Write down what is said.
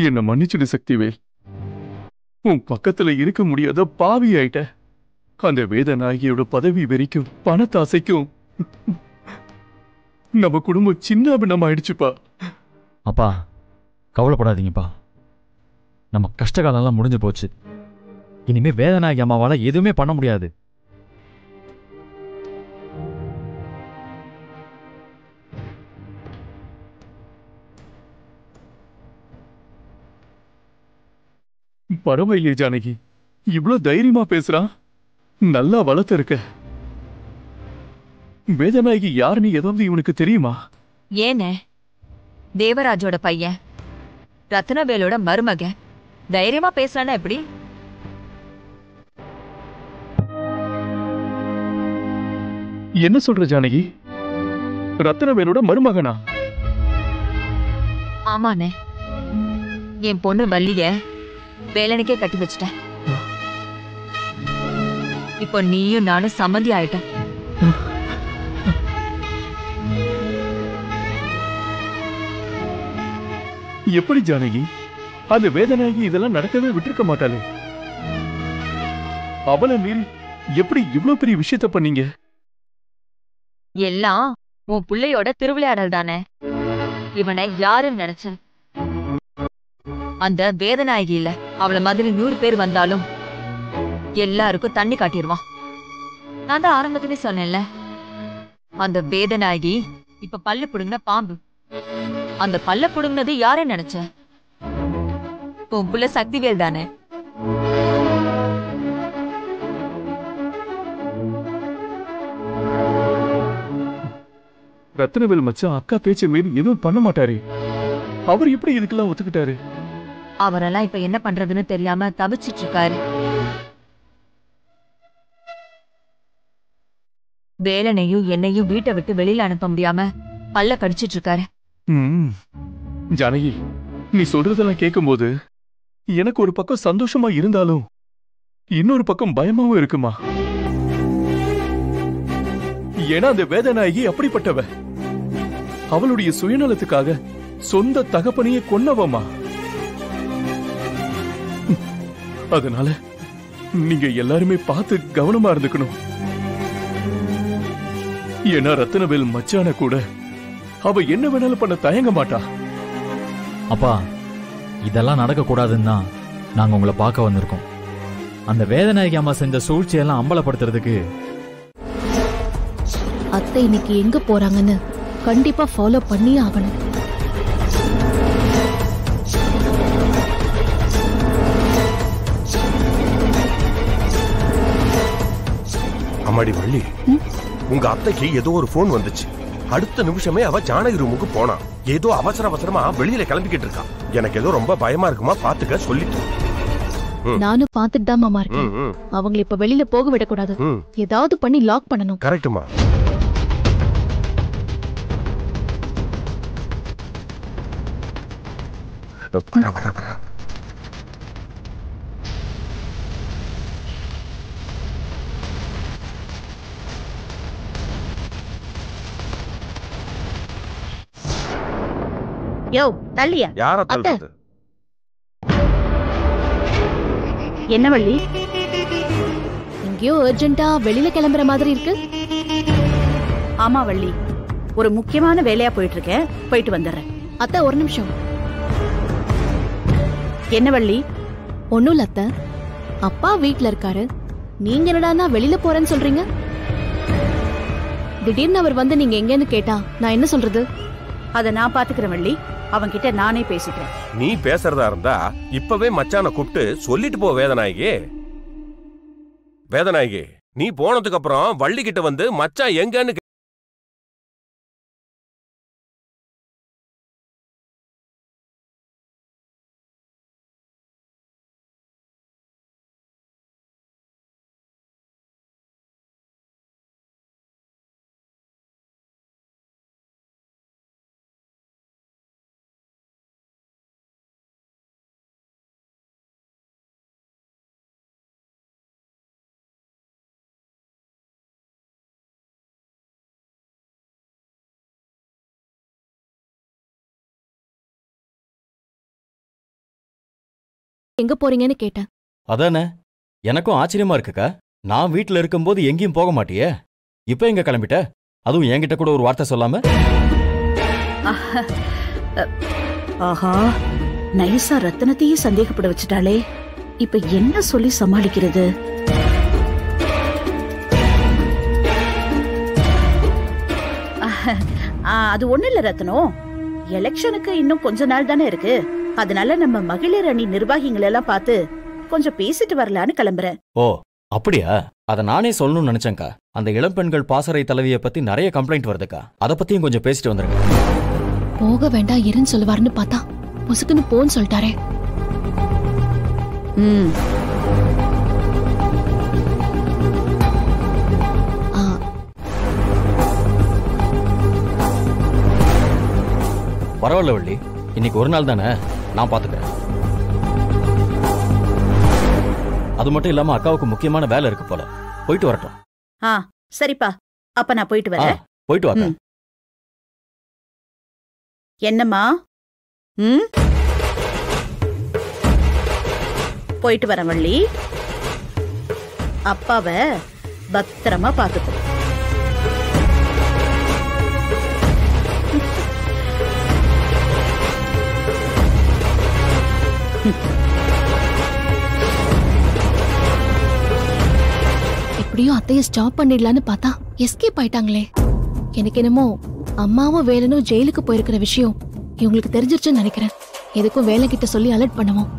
என்ன மன்னிச்சுடு சக்திவேல். உன் பக்கத்துல இருக்க முடியாத பாவி ஆயிட்ட. அந்த வேதநாயகியோட பதவி வெறிக்கும் பணத்தாசைக்கும் நம்ம குடும்பம் சின்ன பின்னம் ஆயிடுச்சுப்பா. அப்பா கவலைப்படாதீங்கப்பா. நம்ம கஷ்டகாலம்லாம் முடிஞ்சு போச்சு. இனிமே வேதநாயகி அம்மாவால எதுவுமே பண்ண முடியாது. பரவாயில்லையே ஜானகி, இவ்வளவு தைரியமா பேசுறான். நல்லா வளர்த்து இருக்க. வேதநாயகி யாருன்னு ஏதாவது இவனுக்கு தெரியுமா? ஏனே, தேவராஜோட பையன், ரத்னவேலோட மருமக. தைரியமா பேசலான்னா எப்படி? என்ன சொல்ற ஜானகி? ரத்னவேலோட மருமகனா? ஆமாண்ணே, என் பொண்ணு வள்ளிய வேலனுக்கே கட்டி வச்சிட்டேன். இப்போ நீயும் நானும் சம்மந்தி ஆயிட்டோம். எப்படி ஜானகி? அந்த வேதநாயகி இதெல்லாம் நடக்கவே விட்டுருக்க மாட்டாளே. அவளை மீறி எப்படி இவ்வளவு பெரிய விஷயத்த பண்ணீங்க? எல்லாம் உன் பிள்ளையோட திருவிளையாடல் தானே. இவனை யாருன்னு நினைச்ச? அந்த வேதநாயகி இல்ல, அவள மாதிரி 100 பேர் வந்தாலும் எல்லாருக்கும் தண்ணி காட்டிடுவான். நான் தான் ஆரம்பத்திலே சொன்னேன்ல, அந்த வேதநாயகி இப்ப பல்லு புடுங்கின பாம்பு. அந்த பல்ல புடுங்கினது யாரே நினைச்ச? உன் புள்ள சக்திவேல் தானே. ரத்னவேல் மச்சான் அக்கா பேச்ச மீறி எதுவும் பண்ண மாட்டாரு. அவர் எப்படி இதுக்கெல்லாம் ஒத்துக்கிட்டாரு? அவரெல்லாம் இப்ப என்ன பண்றதுன்னு தெரியாம தவிச்சிட்டு இருக்காரு. வேலனையும் என்னையும் வீட்டை விட்டு வெளியில அனுப்ப முடியாம பல்ல கடிச்சிட்டு இருக்காரு. ஜானகி, நீ சொல்றதெல்லாம் கேட்கும்போது எனக்கு ஒரு பக்கம் சந்தோஷமா இருந்தாலும் இன்னொரு பக்கம் பயமாவும் இருக்குமா. ஏன்னா அந்த வேதநாயகி அப்படிப்பட்டவ. அவளுடைய சுயநலத்துக்காக சொந்த தகப்பனையே கொன்னவமா. அதனால நீங்க எல்லாருமே பார்த்து கவனமா இருந்துக்கணும். ஏன்னா ரத்னவேல் மச்சான கூட அவ என்ன வேணாலும் பண்ண தயங்க மாட்டா. அப்பா, இதெல்லாம் நடக்க கூடாதுன்னு தான் நாங்க உங்களை பார்க்க வந்திருக்கோம். அந்த வேதநாயகி அம்மா செஞ்ச சூழ்ச்சியெல்லாம் அம்பலப்படுத்துறதுக்கு அத்தை இன்னைக்கு எங்க போறாங்கன்னு கண்டிப்பா ஃபாலோ பண்ணி ஆகணும். அம்மாடி வள்ளி, உங்க அத்தைக்கு ஏதோ ஒரு போன் வந்துச்சு. அடுத்த நிமிஷமே அவ ஜானகி ரூமுக்கு போனா. ஏதோ அவசரமா வெளியில கிளம்பிக்கிட்டு இருக்கா. எனக்கு ஏதோ ரொம்ப பயமா இருக்குமா, பாத்துக்க சொல்லிட்டு. நானும் பாத்துட்டு தான் மாமா இருக்கேன். அவங்களை இப்ப வெளியில போக விடக்கூடாது. ஏதாவது பண்ணி லாக் பண்ணணும். கரெக்ட்டுமா. யோ தள்ளியா? யார தள்ளுறது? என்ன வள்ளி? எங்கேயோ அர்ஜென்ட்டா வெளியில கிளம்புற மாதிரி இருக்கு. ஆமா வள்ளி, ஒரு முக்கியமான வேலையா போயிட்டு இருக்கேன். போயிட்டு வந்துடுறேன். அத்தை ஒரு நிமிஷம். என்ன வள்ளி? ஒண்ணும் இல்ல அத்தை, அப்பா வீட்ல இருக்காரு. நீங்க என்னடா வெளியில போறேன்னு சொல்றீங்க? திடீர்னு அவர் வந்து நீங்க எங்கன்னு கேட்டா நான் என்ன சொல்றது? அத நான் பாத்துக்கிறேன் வள்ளி. அவன்கிட்ட நானே பேசிக்கிறேன். நீ பேசுறதா இருந்தா இப்பவே மச்சான கூப்பிட்டு சொல்லிட்டு போ. வேதநாயகி, வேதநாயகி, நீ போனதுக்கு அப்புறம் வள்ளி கிட்ட வந்து மச்சான் எங்கன்னு எங்க போறீங்கன்னு கேட்டேன். அதானே எனக்கும் ஆச்சரியமா இருக்குக்கா. நான் வீட்டுல இருக்கும்போது எங்கேயும் போக மாட்டியே, இப்ப எங்க கிளம்பிட்ட? அதுவும் என்கிட்ட கூட ஒரு வார்த்தை சொல்லாம. ஆஹா, நைசா ரத்தனத்தையே சந்தேகப்பட வச்சுட்டாளே. இப்ப என்ன சொல்லி சமாளிக்கிறது? அது ஒண்ணு இல்ல ரத்னம், எலெக்ஷனுக்கு இன்னும் கொஞ்ச நாள் தானே இருக்கு. அதனால நம்ம மகளிர் அணி நிர்வாகிகள் எல்லாம் பார்த்து கொஞ்சம் பேசிட்டு வரலான்னு கிளம்புறேன். ஓ அப்படியா? அத நானே சொல்லணும்னு நினைச்சேன்க்கா. அந்த இளம்பெண்கள் பாசறை தலைவியை பத்தி நிறைய கம்ப்ளைண்ட் வருதுக்கா, அத பத்தியும் கொஞ்சம் பேசிட்டு வந்துருங்க. போக வேண்டாம் இருன்னு சொல்லுவாருன்னு பார்த்தா புசுக்குன்னு போன்னு சொல்லிட்டாரே. பரவாயில்ல வள்ளி, இன்னைக்கு ஒரு நாள் தானே, நான் பாத்துக்கிறேன். அது மட்டும் இல்லாம அக்காவுக்கு முக்கியமான வேலை இருக்கு போல, போயிட்டு வரட்டும். சரிப்பா, அப்ப நான் போயிட்டு வரேன். போயிட்டு வாங்க. என்னம்மா? போயிட்டு வரேன் வள்ளி. அப்பாவை பத்திரமா பாத்துக்கோ. எப்படியும் அத்தைய ஸ்டாப் பண்ணிடலான்னு பார்த்தா எஸ்கேப் ஆயிட்டாங்களே. எனக்கு என்னமோ அம்மாவும் வேலனும் ஜெயிலுக்கு போயிருக்கிற விஷயம் இவங்களுக்கு தெரிஞ்சிருச்சுன்னு நினைக்கிறேன். எதுக்கும் வேலை கிட்ட சொல்லி அலர்ட் பண்ணுவோம்.